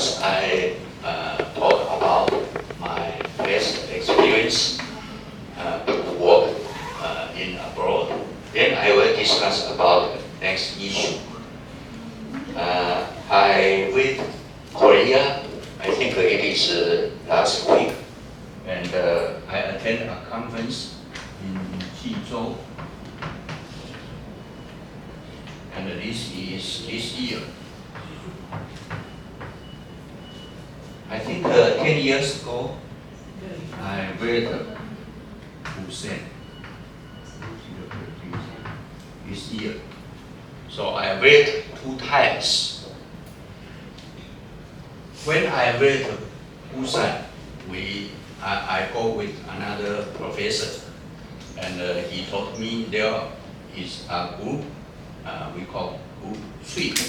First, I talk about my best experience to work in abroad. Then I will discuss about next issue. I went Korea. I think it is last week, and I attended a conference in Qizhou. And this is this year. I think 10 years ago, I read Busan. This year. So I read 2 times. When I read Busan, I go with another professor, and he told me there is a group we call group trip.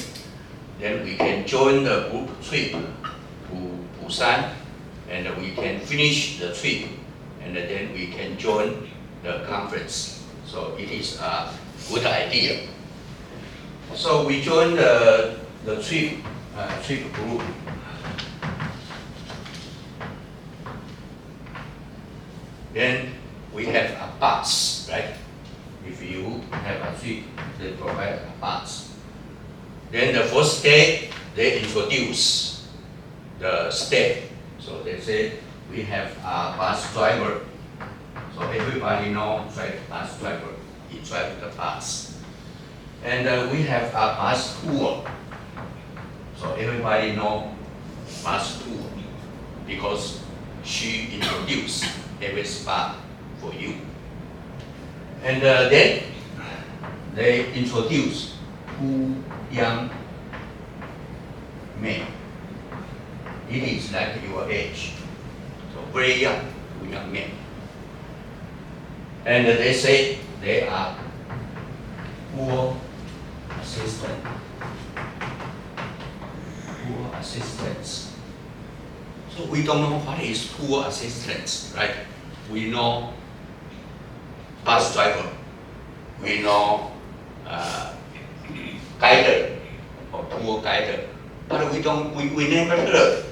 Then we can join the group trip to Busan, and we can finish the trip, and then we can join the conference. So it is a good idea. So we joined the trip group. Then we have a bus, right? If you have a trip, they provide a bus. Then the first day, they introduce the step. So they say, we have a bus driver. So everybody knows bus driver. He drives the bus. And we have a bus tour. So everybody knows bus tour because she introduced every spot for you. And then they introduce 2 young men. It is like your age, so very young, 2 young men. And they say they are poor assistants. Poor assistants. So we don't know what is poor assistants, right? We know bus driver, we know guider or tour guider, but we never heard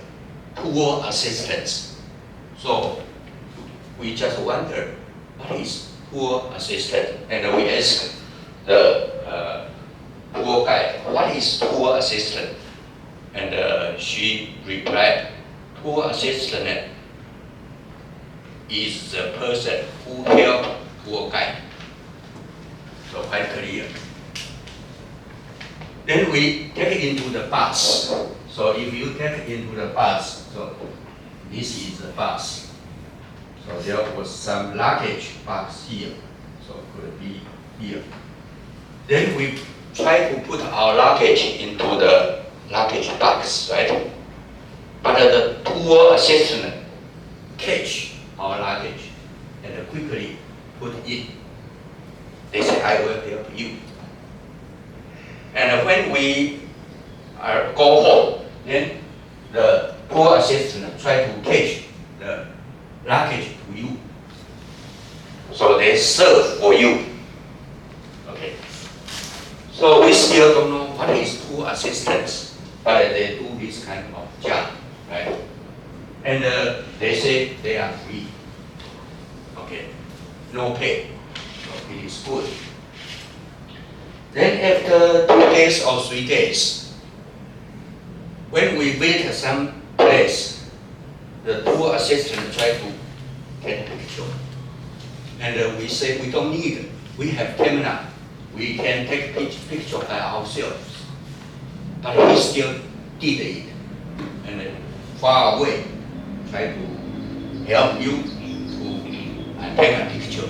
tour assistants. So we just wonder what is tour assistant, and we ask the tour guide, what is tour assistant? And she replied, tour assistant is the person who helps tour guide. So quite clear. Then we take into the bus. So if you take into the bus, so this is the bus. So there was some luggage box here. So could be here. Then we try to put our luggage into the luggage box, right? But the tour assistant catch our luggage and quickly put in. They say, I will help you. And when we go home, then the tour assistant try to catch the luggage to you. So they serve for you. Okay. So we still don't know what is tour assistants, but they do this kind of job, right? And they say they are free. Okay. No pay. So it is good. Then after 2 days or 3 days, when we visit some place, the tour assistant try to take a picture. And we say we don't need it. We have camera. We can take picture by ourselves. But he still did it. And far away, try to help you to take a picture.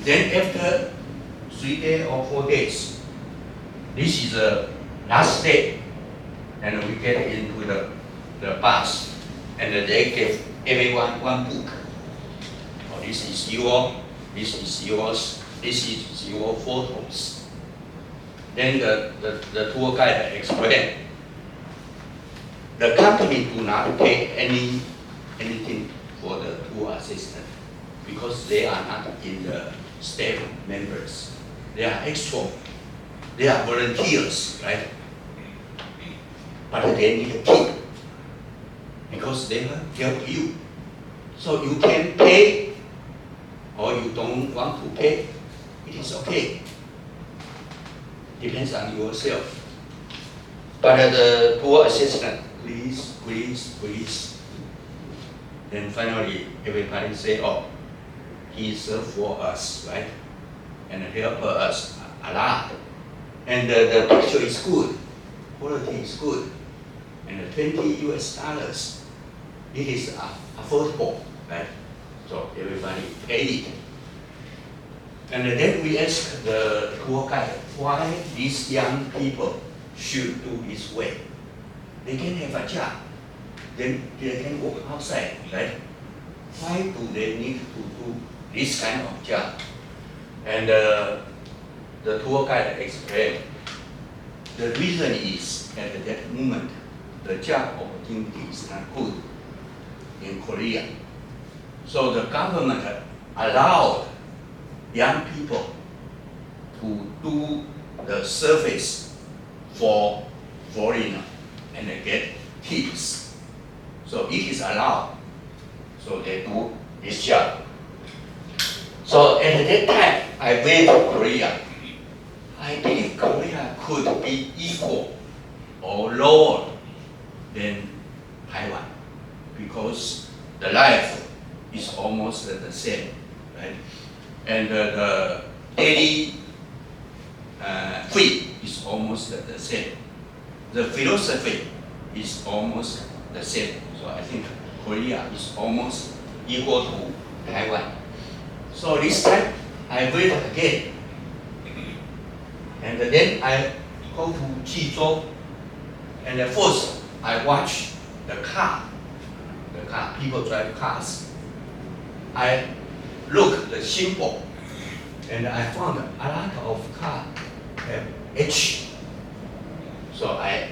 Then after 3 days or 4 days, this is the last day, and we get into the bus, and they give everyone one book. Oh, this is yours, this is yours, this is your photos. Then the tour guide explained, the company do not pay anything for the tour assistant because they are not in the staff members. They are extra. They are volunteers, right? But they need a tip. because they will help you. So you can pay or you don't want to pay, it is okay. Depends on yourself. But the poor assistant, please, please, please. Then finally, everybody say, oh, he served for us, right? And help us a lot. And the picture is good, quality is good. And $20 US, it is affordable, right? So everybody paid it. And then we ask the tour guide why these young people should do this way. They can have a job, then they can work outside, right? Why do they need to do this kind of job? And the tour guide explained, the reason is at that moment, the job opportunity is not good in Korea. So the government allowed young people to do the service for foreigner and they get tips. So it is allowed. So they do this job. So at that time, I went to Korea. I believe Korea could be equal or lower than Taiwan because the life is almost the same, right? And the daily fee is almost the same. The philosophy is almost the same. So I think Korea is almost equal to Taiwan. So this time I went again. And then I go to Qizhou. And first I watch the car. People drive cars. I look the symbol, and I found a lot of cars have H. So I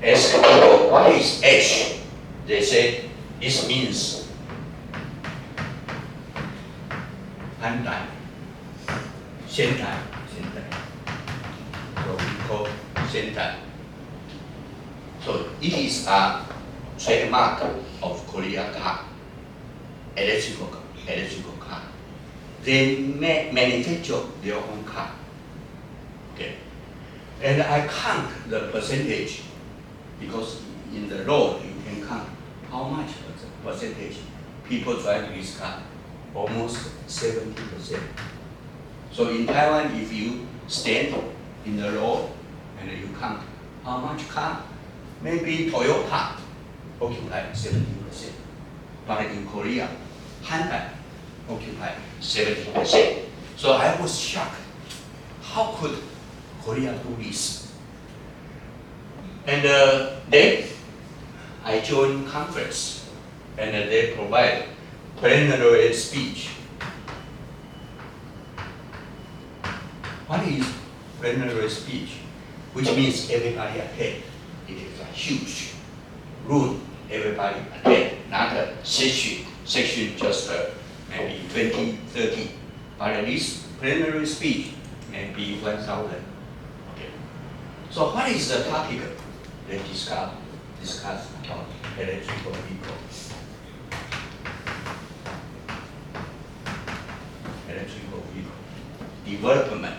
asked people, what is H? They said, this means Hyundai, Hyundai. So we call Hyundai. So it is a trademark of Korea car, electrical car. They manufacture their own car. Okay. And I count the percentage because in the road you can count how much percentage people drive this car. Almost 70%. So in Taiwan, if you stand in the road and you count how much car, maybe Toyota occupy 70%. But in Korea, Hyundai occupy 70%. So I was shocked. How could Korea do this? And then I joined conference, and they provide plenary speech. What is plenary speech? Which means everybody attend. It is a huge room, everybody attend, not a section just maybe 20, 30. But at least plenary speech maybe 1,000. Okay. So what is the topic they discuss about electrical vehicles? Electrical vehicle development.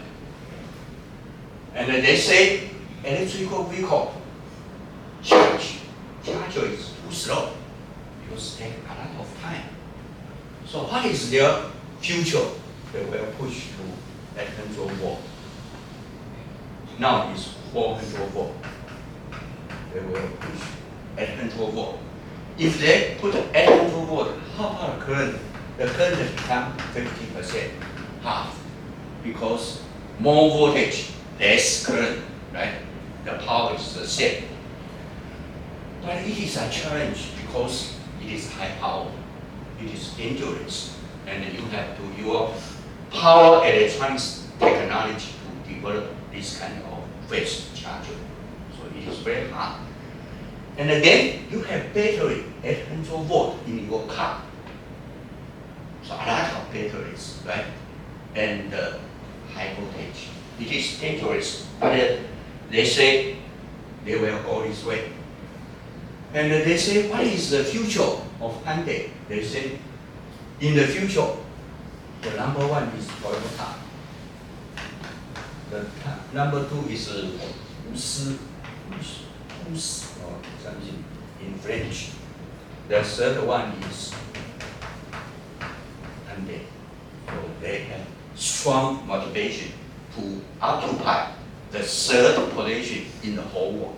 And they say electrical vehicle charger is too slow because it takes a lot of time. So what is their future? They will push to 800 volt. Now it's 400 volt. They will push 800 volt. If they put 800 volt, how about current? The current becomes 50%, half, because more voltage, less current, right? The power is the same. But it is a challenge because it is high power, it is dangerous, and you have to use power electronics technology to develop this kind of fast charger. So it is very hard. And then you have battery 800 volt in your car. So a lot of batteries, right? And high voltage. It is dangerous, but they say they will go this way. And they say, what is the future of Hyundai? They say, in the future, the number one is Toyota. The number two is Hus or something in French. The third one is Hyundai. So they have strong motivation to occupy the third position in the whole world.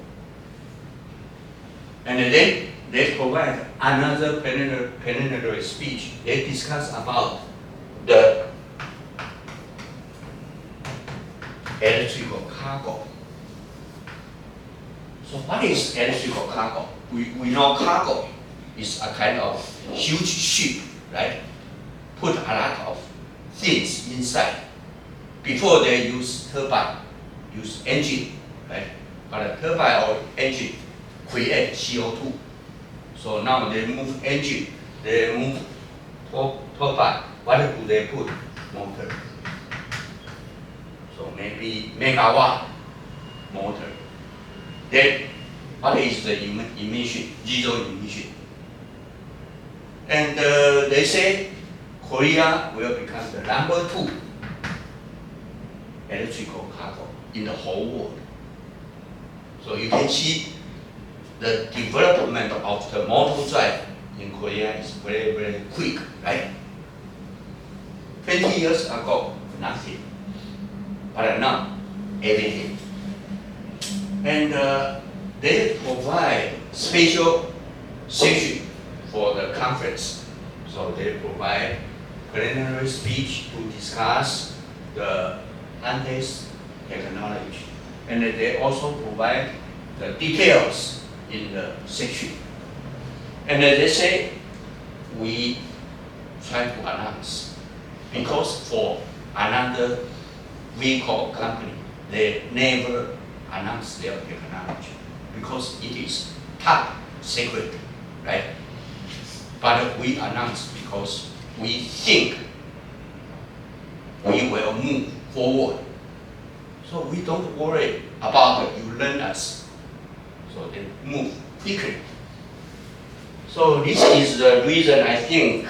And then they provide another preliminary speech. They discuss about the electrical cargo. So what is electrical cargo? We know cargo is a kind of huge ship, right? Put a lot of things inside. Before they use turbine, use engine, right? But a turbine or engine create CO2. So now they move engine, they move turbine. What do they put? Motor. So maybe megawatt motor. Then what is the emission? Zero emission. And they say Korea will become the number 2 electrical cargo in the whole world. So you can see the development of the motor drive in Korea is very, very quick, right? 20 years ago, nothing. But now, everything. And they provide special session for the conference. So they provide preliminary speech to discuss the Hyundai's technology. And they also provide the details in the section. And they say, we try to announce, because for another vehicle company, they never announce their technology, because it is top secret, right? But we announce because we think we will move forward. So we don't worry about you learn us. So they move quickly. So this is the reason I think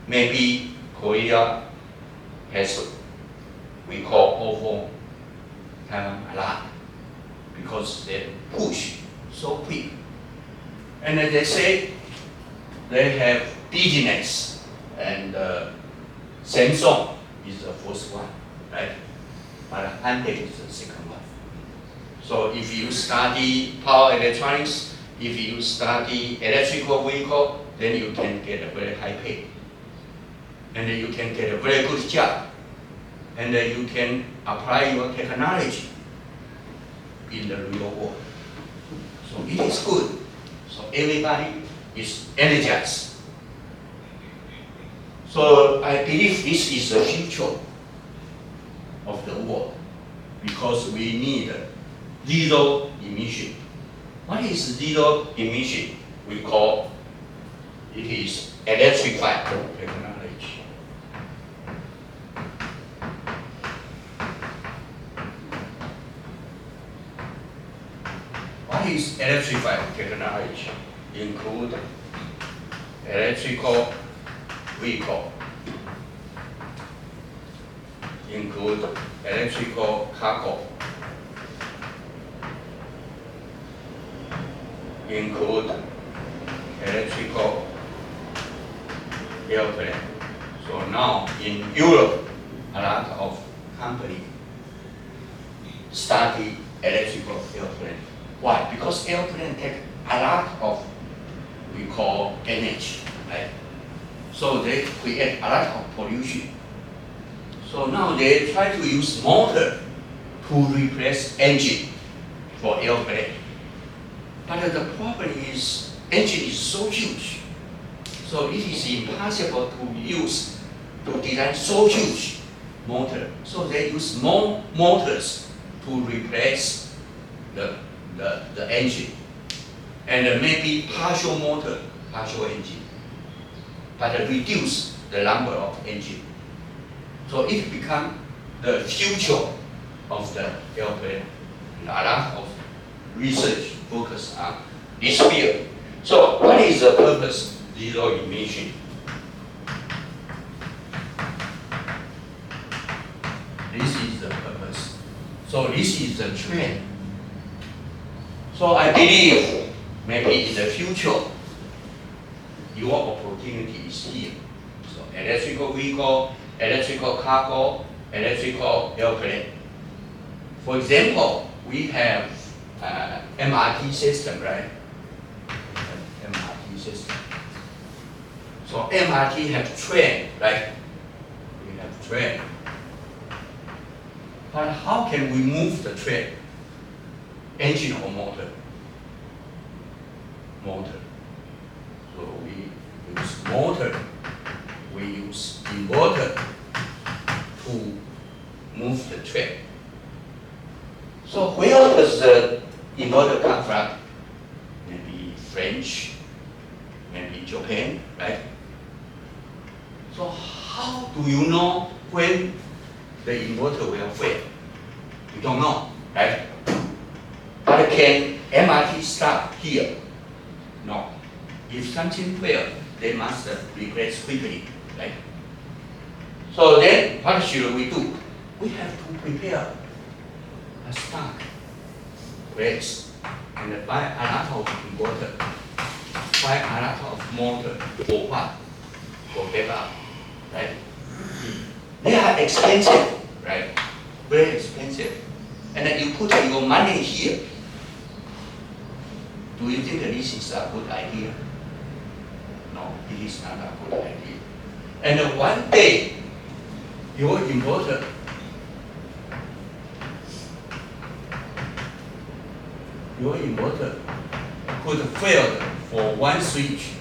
maybe Korea has, we call over Taiwan a lot, because they push so quick. And then they say they have business, and Samsung is the first one, right? But Hyundai is the second one. So if you study power electronics, if you study electrical vehicle, then you can get a very high pay. And then you can get a very good job. And then you can apply your technology in the real world. So it is good. So everybody is energized. So I believe this is the future of the world, because we need zero emission. What is zero emission? We call it is electrified technology. What is electrified technology? Include electrical vehicle, include electrical cargo, include electrical airplane. So now in Europe, a lot of companies study electrical airplane. Why? Because airplane take a lot of, we call energy, right? So they create a lot of pollution. So now they try to use motor to replace engine for airplane. But the problem is, engine is so huge. So it is impossible to design so huge motor. So they use more motors to replace the engine. And maybe partial motor, partial engine. But reduce the number of engine. So it becomes the future of the airplane. And a lot of research focus on this field. So what is the purpose? Zero emission. This is the purpose. So this is the trend. So I believe maybe in the future, your opportunity is here. So electrical vehicle, electrical cargo, electrical airplane. For example, we have MRT system, right? MRT system. So MRT have train, right? We have train. But how can we move the train? Engine or motor? Motor. So we use motor. We use inverter to move the train. So where does the inverter come from? Maybe French, maybe Japan, right? So how do you know when the inverter will fail? You don't know, right? But can MRT stop here? No. If something fails, they must replace quickly, right? So then, what should we do? We have to prepare a stock place and buy a lot of inverter, buy a lot of motor for what? For backup, right? They are expensive, right? Very expensive. And then you put your money here. Do you think this is a good idea? No, it is not a good idea. And then one day, your inverter could fail for one switch,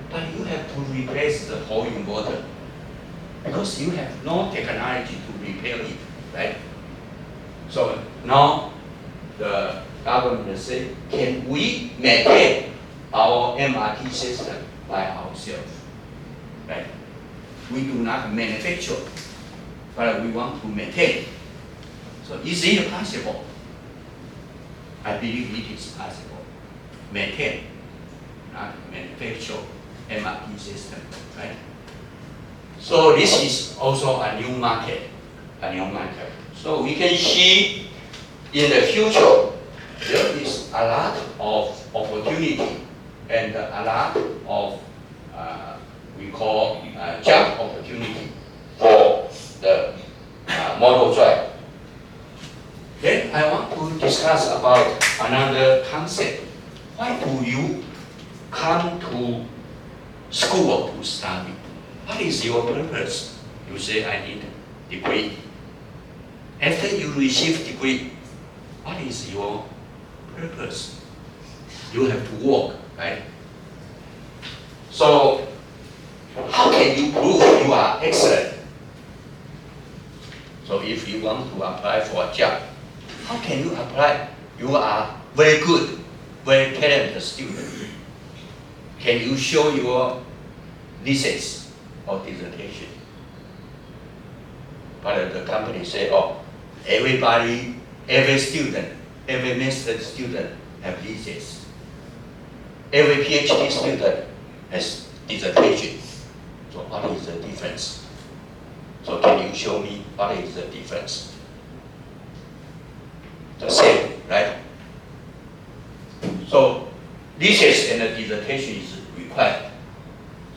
but you have to replace the whole inverter because you have no technology to repair it, right? So now the government say, can we maintain our MRT system by ourselves, right? We do not manufacture, but we want to maintain. So is it possible? I believe it is possible. Maintain, not manufacture MRT system, right? So this is also a new market, So we can see in the future, there is a lot of opportunity and a lot of we call job opportunity for the motor drive. Then I want to discuss about another concept. Why do you come to school to study? What is your purpose? You say, I need a degree. After you receive degree, what is your purpose? You have to work, right? So, how can you prove you are excellent? So if you want to apply for a job, how can you apply? You are very good, very talented student. Can you show your thesis or dissertation? But the company say, oh, every student, every master's student have thesis. Every PhD student has dissertation. So what is the difference? So can you show me what is the difference? The same, right? So thesis and the dissertation is required.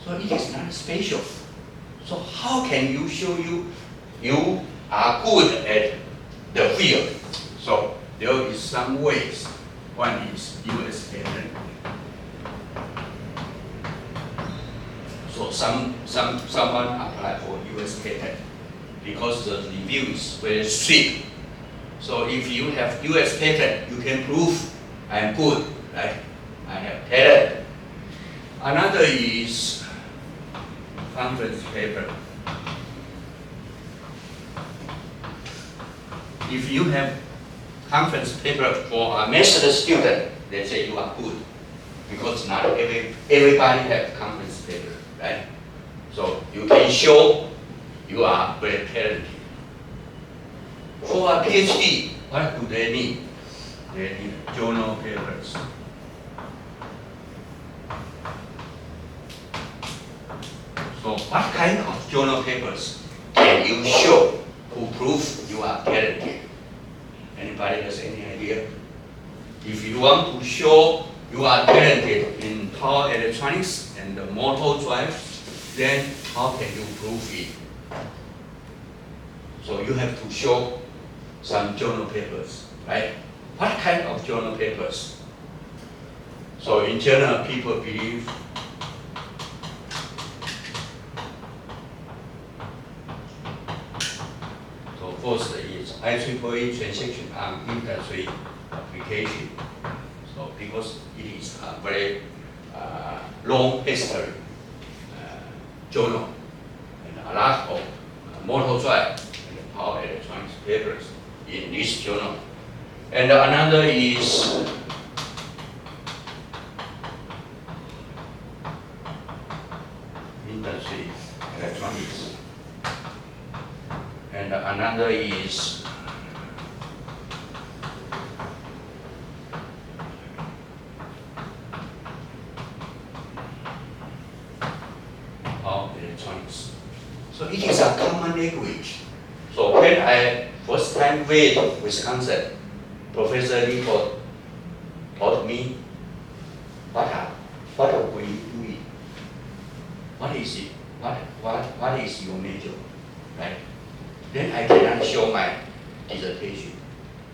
So it is not special. So how can you show you are good at the field? So there is some ways. One is US patent. So someone apply for US patent because the review is very strict. So if you have US patent, you can prove I am good, right? I have talent. Another is conference paper. If you have conference paper for a master's student, they say you are good because not everybody have conference paper, right? So you can show you are very talented. For a PhD, what do they need? They need journal papers. what kind of journal papers can you show to prove you are talented? Anybody has any idea? If you want to show you are talented in power electronics and the motor drive, then how can you prove it? So you have to show some journal papers, right? What kind of journal papers? So in general, people believe so first is IEEE transaction on industry application. So because it is a very long history journal and a lot of motor drive and power electronics papers in this journal. And another is industry electronics. And another is power electronics. So it is a common language. So when I first time read Wisconsin, Professor Lee taught me what are we doing? What is it? What is your major? Right? Then I cannot show my dissertation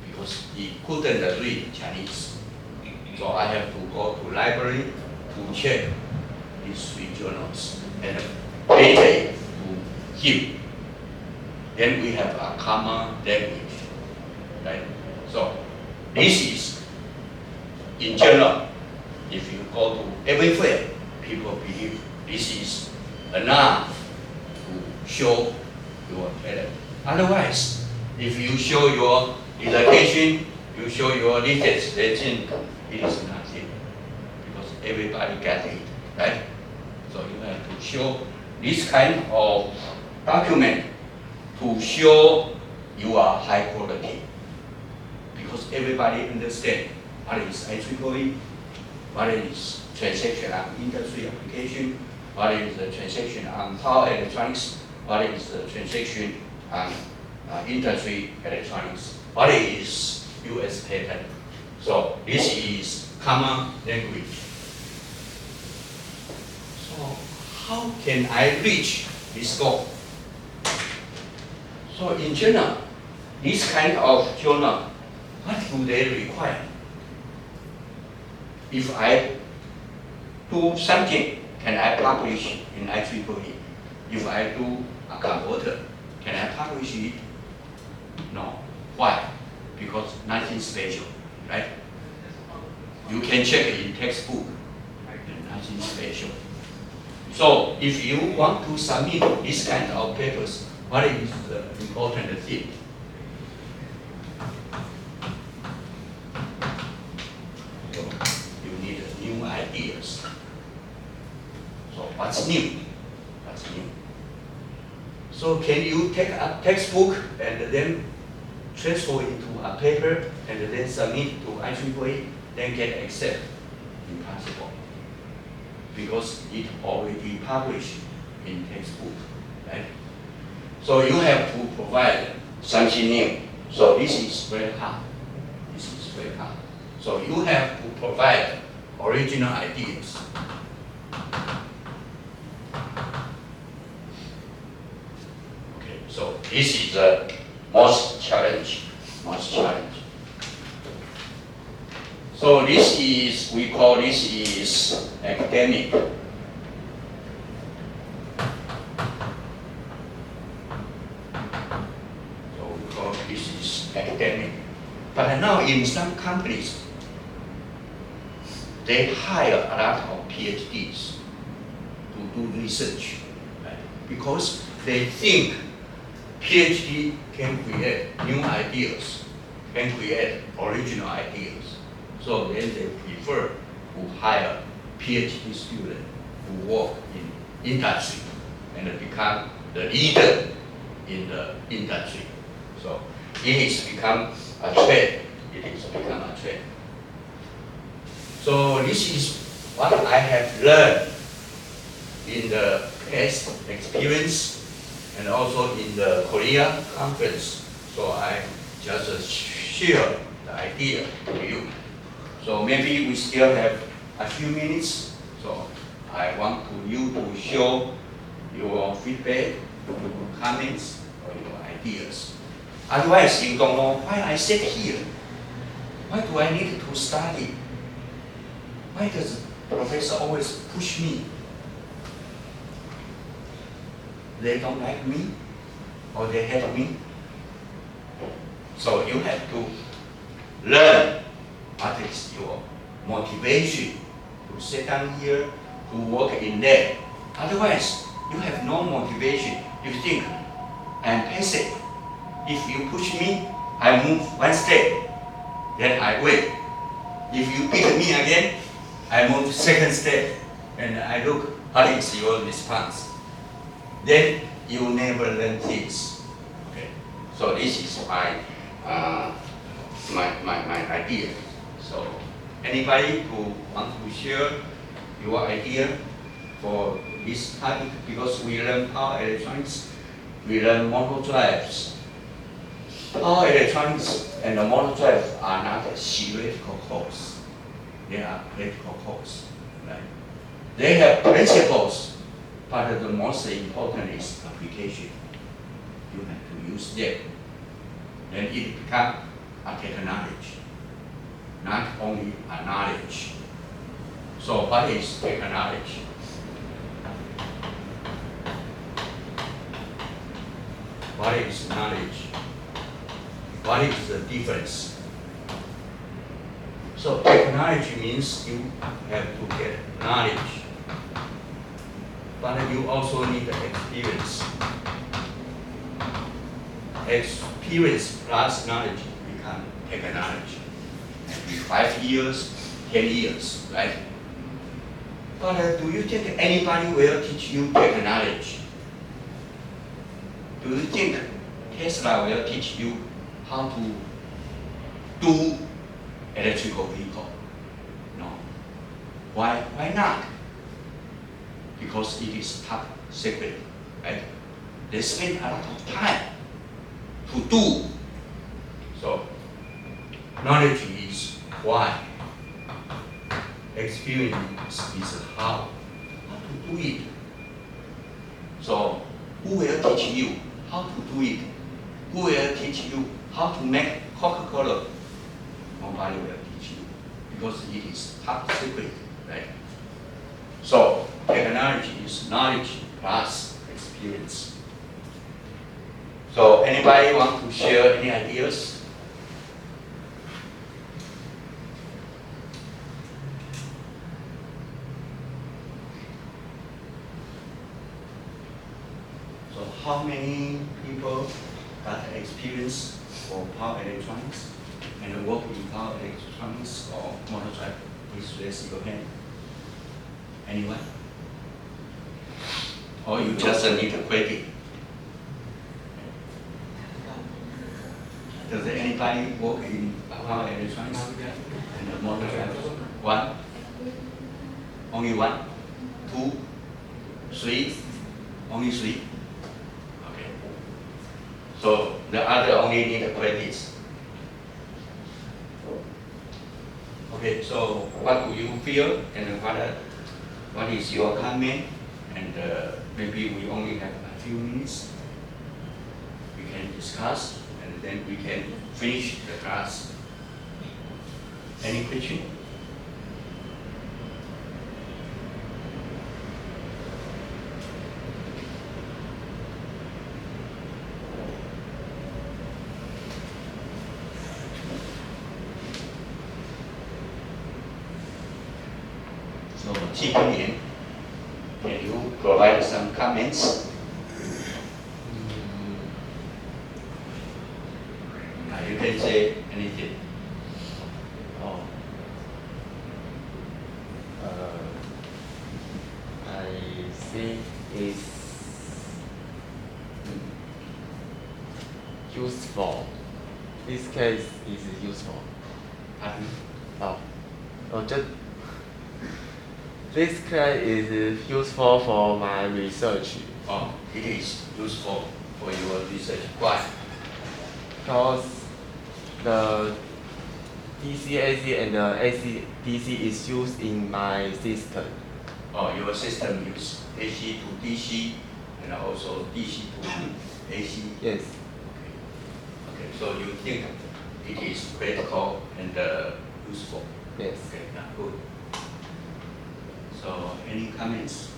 because he couldn't read Chinese. So I have to go to library to check these three journals and data it to him. Then we have a common language, right? So this is, in general, if you go to everywhere, people believe this is enough to show your talent. Otherwise, if you show your dissertation, you show your research, then it is nothing because everybody gets it, right? So you have to show this kind of document to show you are high quality because everybody understands what is IEEE, what is transaction on industry application, what is the transaction on power electronics, what is the transaction on industry electronics, what is US patent. So this is common language. So how can I reach this goal? So in general, this kind of journal, what do they require? If I do something, can I publish in IEEE? If I do a converter, can I publish it? No. Why? Because nothing special, right? You can check it in textbook, nothing special. So if you want to submit this kind of papers, what is the important thing? So you need new ideas. So what's new? What's new? So can you take a textbook and then transfer into a paper and then submit to IEEE, then get accepted? Impossible. Because it already published in textbook, right? So you have to provide something new. So this is very hard. This is very hard. So you have to provide original ideas. Okay, so this is the most challenge. So this is, we call this is academic. So we call this is academic. But now in some companies, they hire a lot of PhDs to do research, right? Because they think PhD can create new ideas, can create original ideas. So then they prefer to hire PhD students who work in industry and become the leader in the industry. So it has become a trend. It has become a trend. So this is what I have learned in the test experience, and also in the Korea conference. So I just share the idea to you. So maybe we still have a few minutes. So I want you to show your feedback, your comments, or your ideas. Otherwise, you don't know why I sit here. Why do I need to study? Why does the professor always push me? They don't like me, or they hate me. So you have to learn what is your motivation to sit down here, to work in there. Otherwise, you have no motivation. You think, I'm passive. If you push me, I move one step, then I wait. If you beat me again, I move second step, and I look, what is your response? Then you never learn things. Okay. So this is my idea. So anybody who want to share your idea for this topic, because we learn power electronics, we learn motor drives. Power electronics and the motor drive are not a theoretical course. They are practical course, right? They have principles, but the most important is application. You have to use them. Then it becomes a technology, not only a knowledge. So what is technology? What is knowledge? What is the difference? So technology means you have to get knowledge, but you also need experience. Experience plus knowledge become technology. Maybe 5 years, 10 years, right? But do you think anybody will teach you technology? Do you think Tesla will teach you how to do electrical vehicle? No. Why not? Because it is top secret, right? They spend a lot of time to do. So knowledge is why. Experience is how to do it. So who will teach you how to do it? Who will teach you how to make Coca-Cola? Nobody will teach you, because it is top secret, right? So technology is knowledge plus experience. So anybody want to share any ideas? So how many people got experience for power electronics and work in power electronics or motor drive? Please raise your hand. Anyone? Or you just need a credit? Does anybody work in power electronics and motor drive? One? Only one? Two? Three? Only three? Okay. So the other only need a credits. Okay, so what do you feel and what is your comment? And maybe we only have a few minutes. We can discuss and then we can finish the class. Any question? So, Chi Kun-Yen, can you provide some comments? You can say anything. Oh. I think it's useful. This case is useful. Pardon? Oh, just This class is useful for my research Oh, it is useful for your research. Why? because the DC AC and the AC DC is used in my system. Oh, your system use AC to DC and also DC to AC. Yes. Okay, so you think it is practical and useful. Yes. Okay, yeah, good. So, any comments?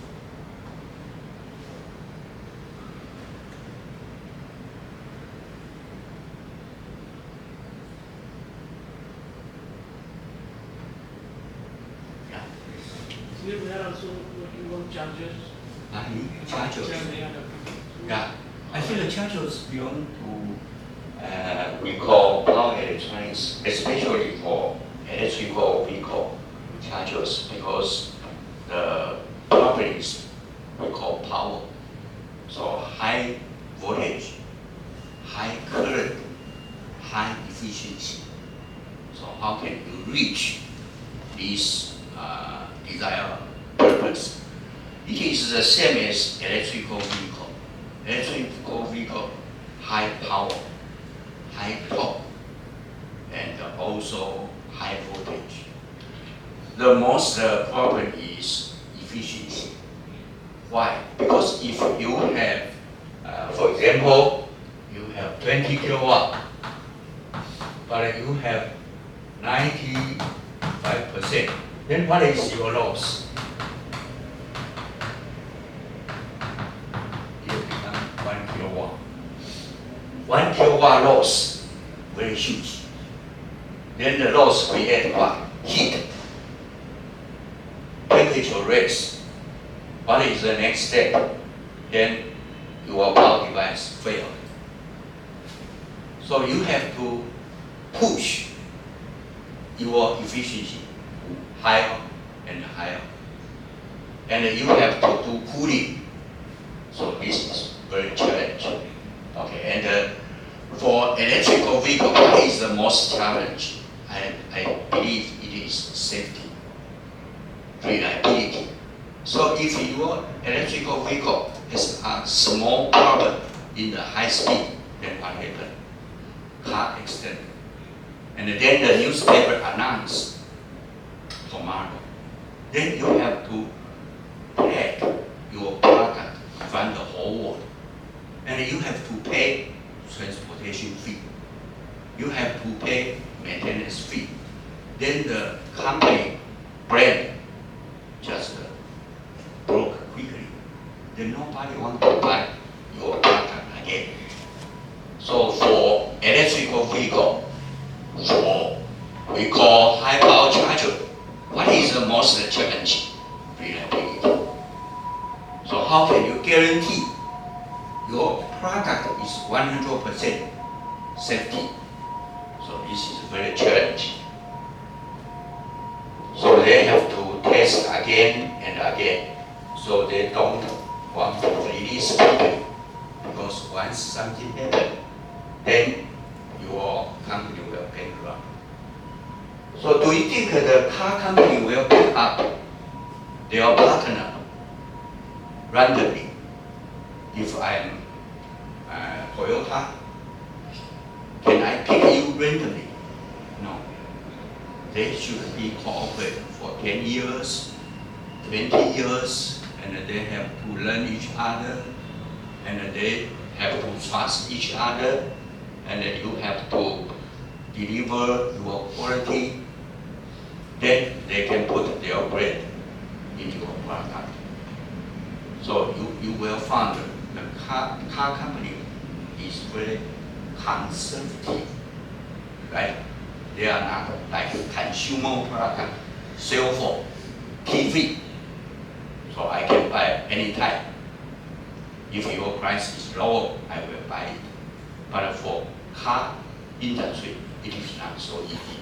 Yeah. Here we are also working on chargers. Chargers. Yeah, I think the chargers belong to we call power electronics, especially for electrical vehicle chargers, because the properties we call power. So high voltage, high current, high efficiency. So how can you reach this desired purpose? It is the same as electrical vehicle. Electrical vehicle, high power, high torque, and also high voltage. The most problem is efficiency. Why? Because if you have, for example, you have 20 kilowatt, but you have 95%, then what is your loss? You become 1 kilowatt. 1 kilowatt loss, very huge. Then the loss created what? Heat. Temperature raise. What is the next step? Then your power device failed. So you have to push your efficiency higher and higher. And you have to do cooling. So this is very challenging. Okay, and for electrical vehicle, what is the most challenge? I believe it is safety, reliability. So if your electrical vehicle has a small problem in the high speed, then what happens? Car accident. And then the newspaper announced tomorrow. Then you have to pack your product from the whole world. And you have to pay transportation fee. You have to pay maintenance fee. Then the company brand just broke quickly. Then nobody want to buy your product again. So for electrical vehicle, for we call high power charger, what is the most challenging? Reliability. So how can you guarantee your product is 100% safety? So this is very challenging. So they have to test again and again. So they don't want to release quickly, because once something happens, then your company will bankrupt. So do you think the car company will pick up their partner randomly? If I am Toyota, can I pick you randomly? No. They should be cooperating for 10 years, 20 years, and they have to learn each other, and they have to trust each other, and you have to deliver your quality. Then they can put their bread in your product. So you will find the car company is very conservative, right? They are not like consumer product, cell phone, TV. So I can buy anytime. If your price is low, I will buy it. But for car industry, it is not so easy.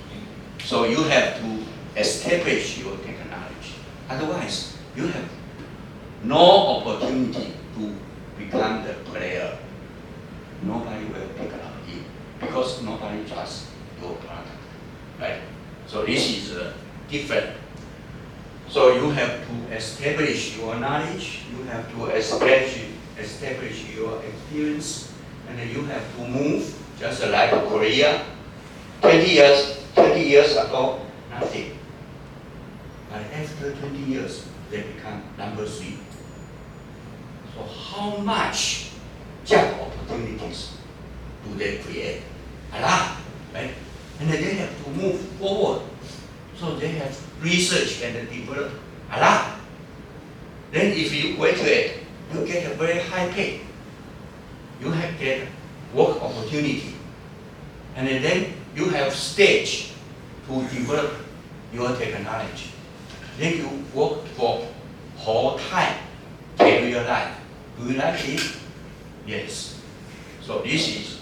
So you have to establish your technology. Otherwise, you have no opportunity to become the player. Nobody will pick up you because nobody trusts your product, right? So this is different. So you have to establish your knowledge, you have to establish your experience, and then you have to move, just like Korea. 20 years ago, nothing. But after 20 years, they become number 3. So how much job opportunities do they create? A lot, right? And then they have to move forward. So they have research and develop a lot. Then if you graduate, you get a very high pay. You have get work opportunity. And then you have stage to develop your technology. Then you work for whole time career life. Do you like it? Yes. So this is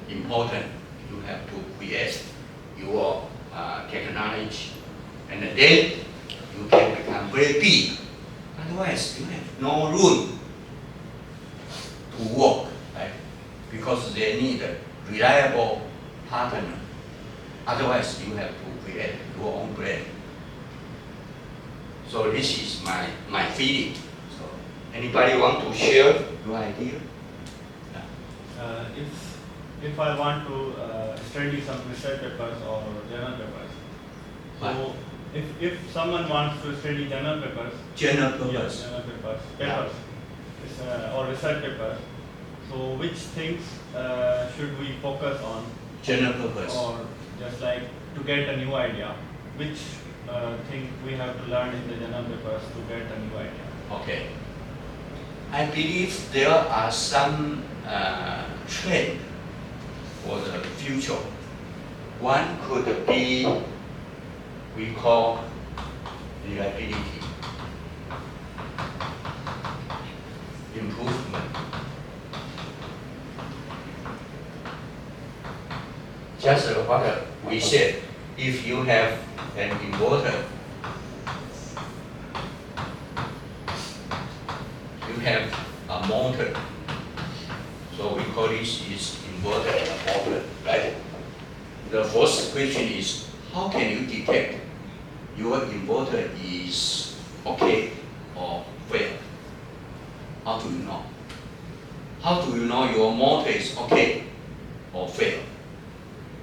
important. You have to create your technology, and then you can become very big. Otherwise, you have no room to work, right? Because they need a reliable partner. Otherwise, you have to create your own brand. So this is my feeling. So anybody want to share your idea? If I want to study some research papers or journal papers, so if someone wants to study journal papers, Journal papers. yes, journal papers, or research papers, so which things should we focus on, Journal papers. or just like to get a new idea, which thing we have to learn in the journal papers to get a new idea? Okay. I believe there are some trend for the future. One could be, we call reliability, improvement. Just what we said, if you have an inverter, you have a motor. So we call this is inverter and a motor, right? The first question is, how can you detect your inverter is okay or fail? How do you know? How do you know your motor is okay or fail?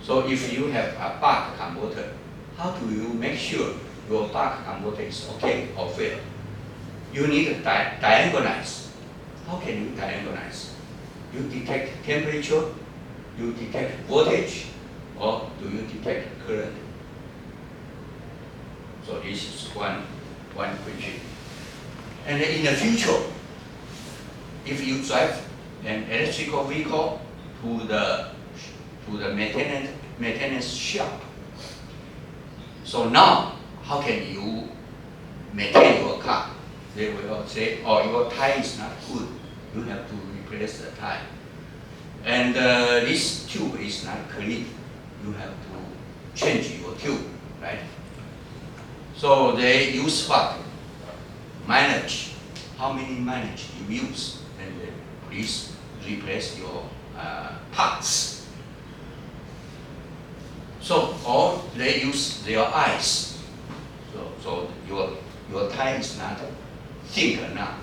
So if you have a buck converter, how do you make sure your buck converter is okay or fail? You need to diagonalize. How can you diagonalize? You detect temperature, you detect voltage, or do you detect current? So this is one question. And in the future, if you drive an electrical vehicle to the maintenance shop, so now how can you maintain your car? They will say, oh, your tire is not good. You have to replace the tire. And this tube is not clean. You have to change your tube, right? So they use what? Mileage. How many mileage you use? And please replace your parts. So, or they use their eyes. So your tire is not thick enough.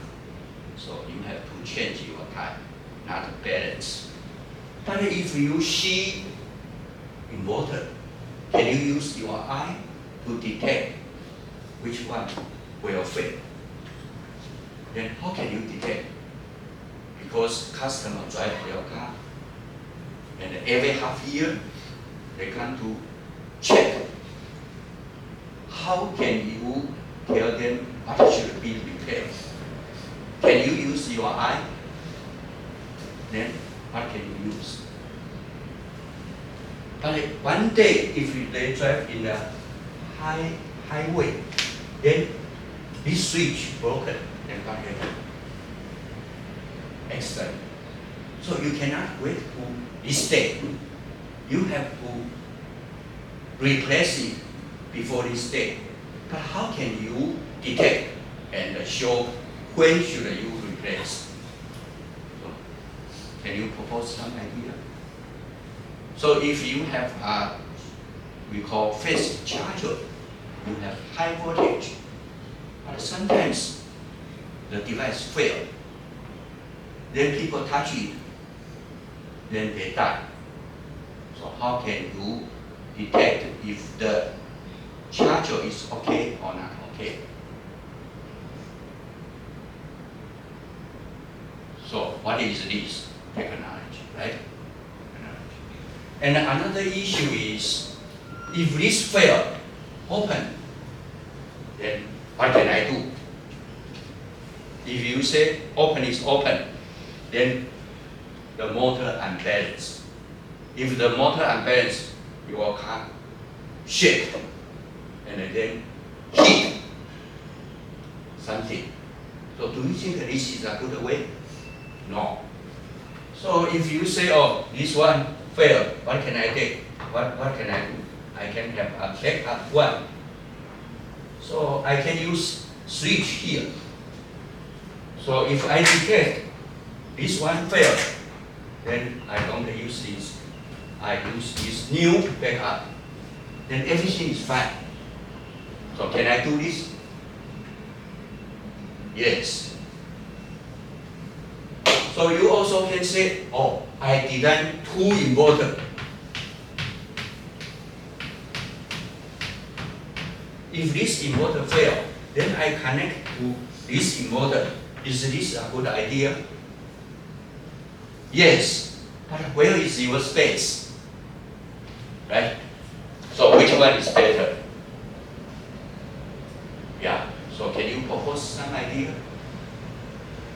So you have to change your tire, not balance. But if you see inverter, can you use your eye to detect which one will fail? Then how can you detect? Because customer drive their car, and every half year they come to check. How can you tell them what should be repaired? Can you use your eye? Then what can you use? But one day, if they drive in a highway, then this switch broken, then what happens? Accident. So you cannot wait to this day. You have to replace it before this day. But how can you detect and show when should you replace? So, can you propose some idea? So if you have a, we call fast charger, you have high voltage, But sometimes the device fail. Then people touch it, then they die. So how can you detect if the charger is okay or not okay? So what is this technology, right? And another issue is, if this fail, open, then what can I do? If you say open is open, then the motor unbalanced. If the motor unbalanced, your car shake and then hit something. So do you think this is a good way? No. So if you say, oh, this one failed, what can I take? What can I do? I can have a backup one. So I can use switch here. So if I detect this one failed, then I don't use this. I use this new backup. Then everything is fine. So can I do this? Yes. So you also can say, oh, I designed 2 inverters. If this inverter fail, then I connect to this inverter. Is this a good idea? Yes, but where is your space? Right? So which one is better? Yeah, so can you propose some idea?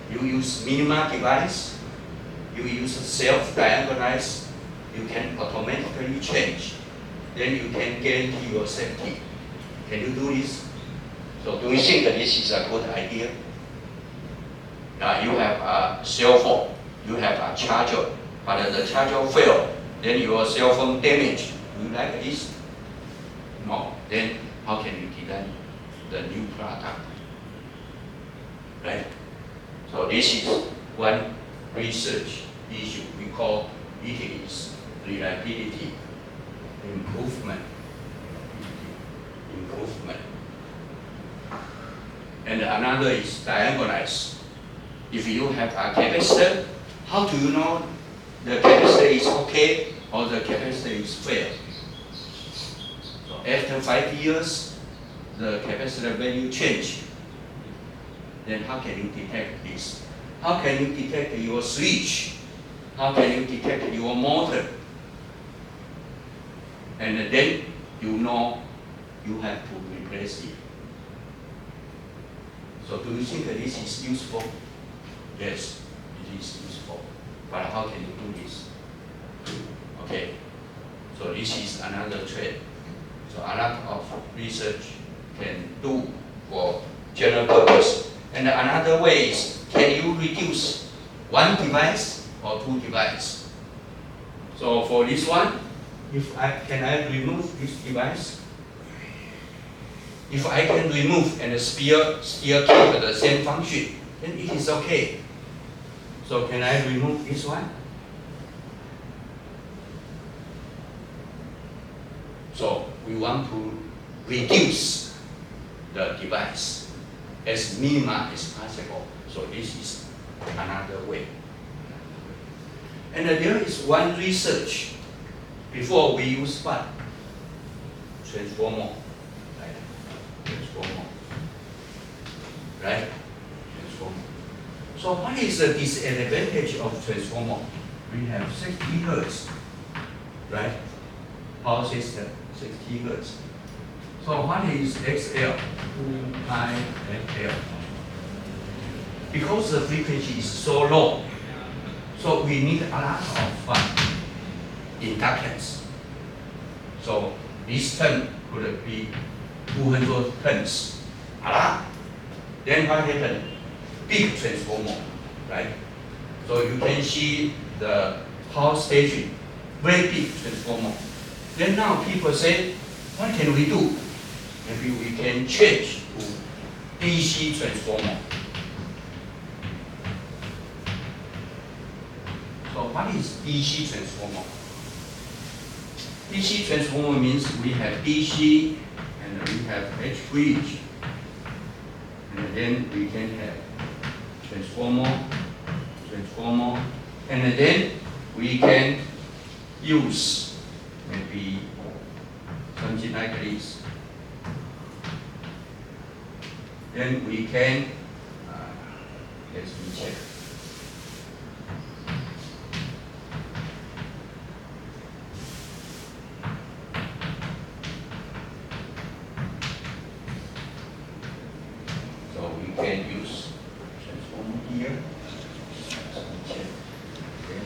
You use minimum device, you use self-diagonalize, you can automatically change, then you can guarantee your safety. Can you do this? So do you think that this is a good idea? Now you have a cell phone, you have a charger, but the charger failed, then your cell phone damaged. Do you like this? No. Then how can you design the new product? Right? So this is one research issue. We call it is reliability improvement. And another is diagonalize. If you have a capacitor, how do you know the capacitor is okay or the capacitor is failed? So after 5 years, the capacitor value change. Then how can you detect this? How can you detect your switch? How can you detect your motor? And then you know you have to replace it. So do you think that this is useful? Yes, it is useful. But how can you do this? Okay, so this is another trend. So a lot of research can do for general purpose. And another way is, can you reduce 1 device or 2 devices? So for this one, can I remove this device? If I can remove and still keep the same function, then it is okay. So can I remove this one? So we want to reduce the device as minimum as possible. So this is another way. And there is one research. Before we use what? Transformer. Right? Transformer. So what is the disadvantage of transformer? We have 60 Hertz, right? Power system, 60 Hertz. So what is XL? 2pi XL. Because the frequency is so low, so we need a lot of inductance. So this term could be 200 turns. Then what happened? Big transformer, right? So you can see the power station, very big transformer. Then now people say, what can we do? Maybe we can change to DC transformer. So what is DC transformer? DC transformer means we have DC and we have H bridge. then we can have transformer, and then we can use maybe something like this. Then we can, let me check. So we can use transformer here. Let me check. Okay.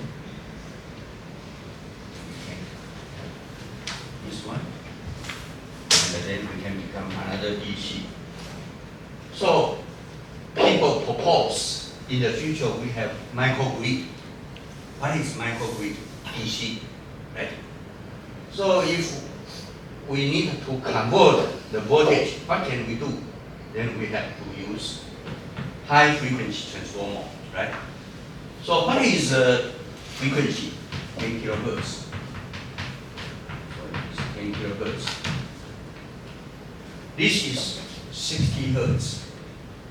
This one. And then we can become another DC. So people propose in the future we have microgrid. What is microgrid? DC, right? So if we need to convert the voltage, what can we do? Then we have to use high frequency transformer, right? So what is the frequency? 10 kilohertz. So it's 10 kilohertz. This is 60 hertz.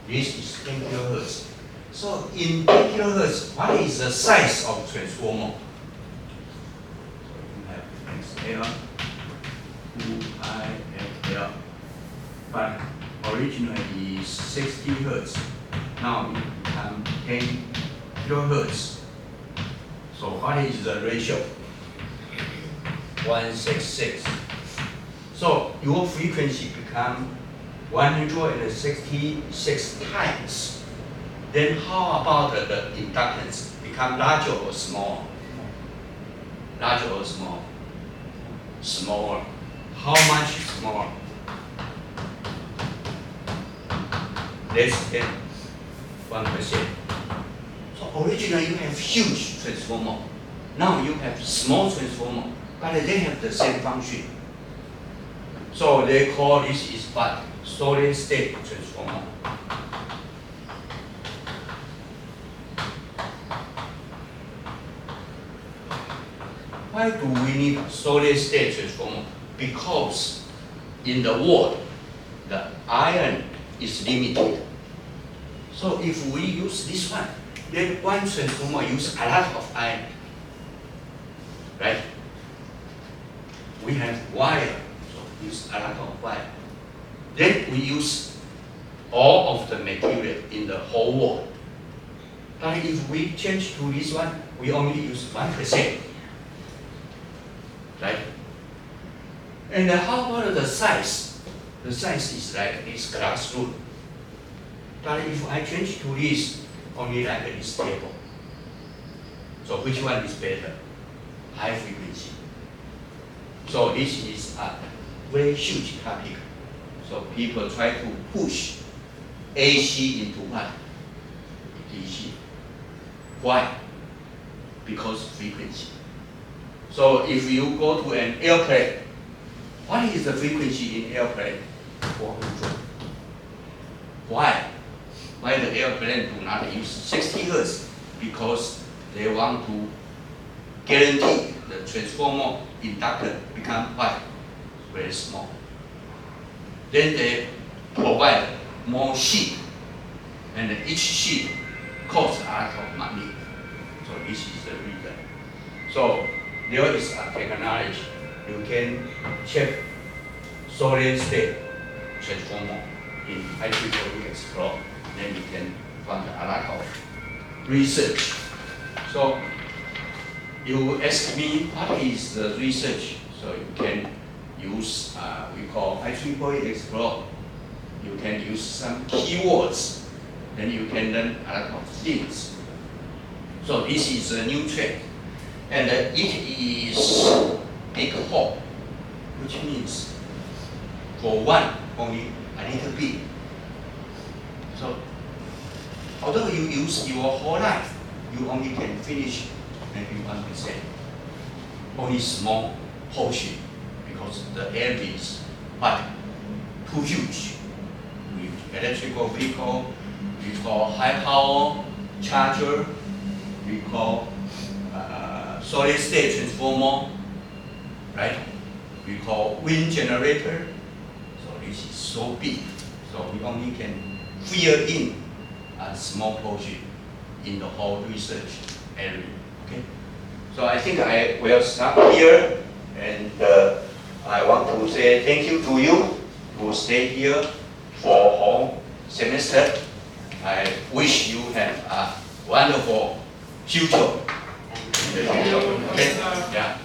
This is 10 kilohertz. So in 10 kilohertz, what is the size of transformer? So you have XL, 2IXL. But originally is 60 hertz. Now it become 10 kilohertz. So what is the ratio? 166. So your frequency become 166 times. Then how about the inductance? Become larger or small? Larger or small? Smaller. How much smaller? Less than 1%. So originally you have huge transformer. Now you have small transformer, but they have the same function. So they call this is what? Solid state transformer. Why do we need solid state transformer? Because in the world, the iron is limited. So if we use this one, then one transformer use a lot of iron, right? We have wire, so use a lot of wire. Then we use all of the material in the whole world. But if we change to this one, we only use 1%, right? And how about the size? The size is like this glass rule. But if I change to this, only like this table. So which one is better? High frequency. So this is a very huge topic. So people try to push AC into what? DC. Why? Because frequency. So if you go to an airplane, what is the frequency in airplane? 400. Why? Why the airplane do not use 60 hertz? Because they want to guarantee the transformer inductor become what? Very small. Then they provide more sheet, and each sheet costs a lot of money. So this is the reason. So there is a technology. You can check solid state transformer in IEEE Explore. Then you can find a lot of research. So you ask me what is the research? So you can use we call IEEE Explore. You can use some keywords. Then you can learn a lot of things. So this is a new trend, and it is big hole, which means for one only a little bit. So although you use your whole life, you only can finish maybe 1%, only small portion, because the area is but too huge. With electrical vehicle, we call high power charger, we call solid state transformer, right? We call wind generator. So this is so big. So we only can fill in a small portion in the whole research area. Okay, so I think I will stop here, and I want to say thank you to you who stay here for whole semester. I wish you have a wonderful future. Okay, yeah.